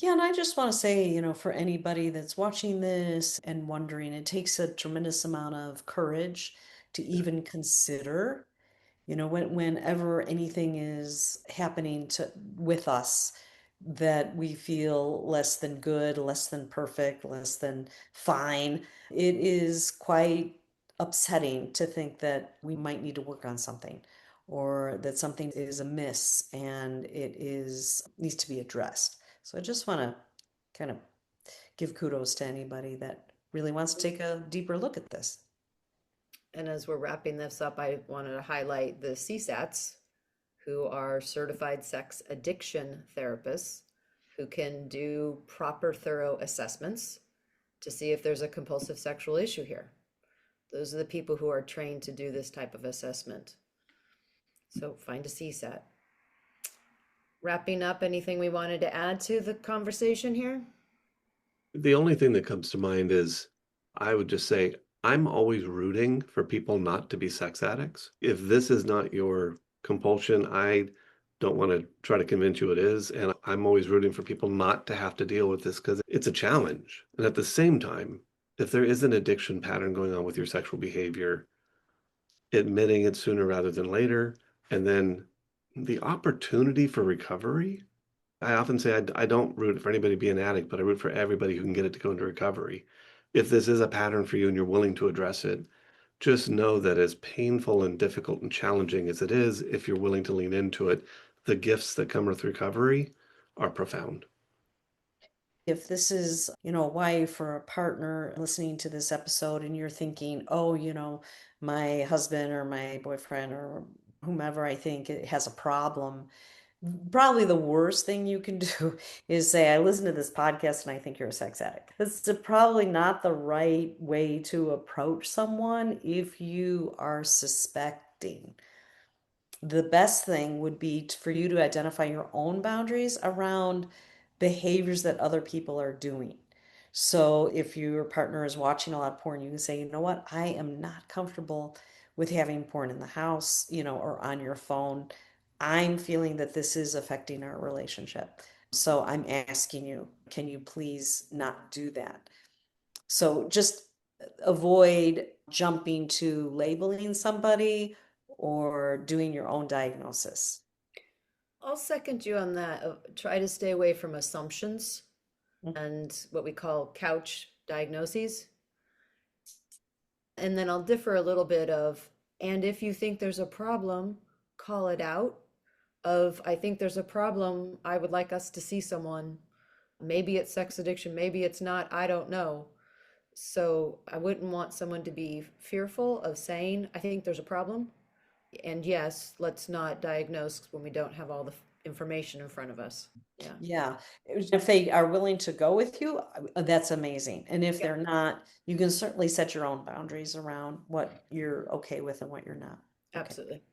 Yeah, and I just want to say, for anybody that's watching this and wondering, it takes a tremendous amount of courage to even consider, whenever anything is happening with us that we feel less than good, less than perfect, less than fine. It is quite upsetting to think that we might need to work on something or that something is amiss and it is needs to be addressed. So I just want to kind of give kudos to anybody that really wants to take a deeper look at this. And as we're wrapping this up, I wanted to highlight the CSATs, who are certified sex addiction therapists who can do proper, thorough assessments to see if there's a compulsive sexual issue here. Those are the people who are trained to do this type of assessment. So find a CSAT. Wrapping up, anything we wanted to add to the conversation here? The only thing that comes to mind is I would just say I'm always rooting for people not to be sex addicts. If this is not your compulsion, I don't want to try to convince you it is. And I'm always rooting for people not to have to deal with this because it's a challenge. And at the same time, if there is an addiction pattern going on with your sexual behavior, admitting it sooner rather than later, and then the opportunity for recovery. I often say I don't root for anybody to be an addict, but I root for everybody who can get it to go into recovery. If this is a pattern for you and you're willing to address it, just know that as painful and difficult and challenging as it is, if you're willing to lean into it, the gifts that come with recovery are profound. If this is, a wife or a partner listening to this episode and you're thinking, oh, my husband or my boyfriend or whomever I think it has a problem, probably the worst thing you can do is say, I listen to this podcast and I think you're a sex addict. That's probably not the right way to approach someone if you are suspecting. The best thing would be for you to identify your own boundaries around behaviors that other people are doing. So if your partner is watching a lot of porn, you can say, you know what, I am not comfortable with having porn in the house, or on your phone. I'm feeling that this is affecting our relationship. So I'm asking you, can you please not do that? So just avoid jumping to labeling somebody or doing your own diagnosis. I'll second you on that. Try to stay away from assumptions and what we call couch diagnoses. And then I'll differ a little bit of, and if you think there's a problem, call it out. Of, I think there's a problem, I would like us to see someone. Maybe it's sex addiction, maybe it's not, I don't know. So I wouldn't want someone to be fearful of saying, I think there's a problem. And yes, let's not diagnose when we don't have all the information in front of us. Yeah. Yeah. If they are willing to go with you, that's amazing. And if Yep. they're not, you can certainly set your own boundaries around what you're okay with and what you're not. Okay. Absolutely.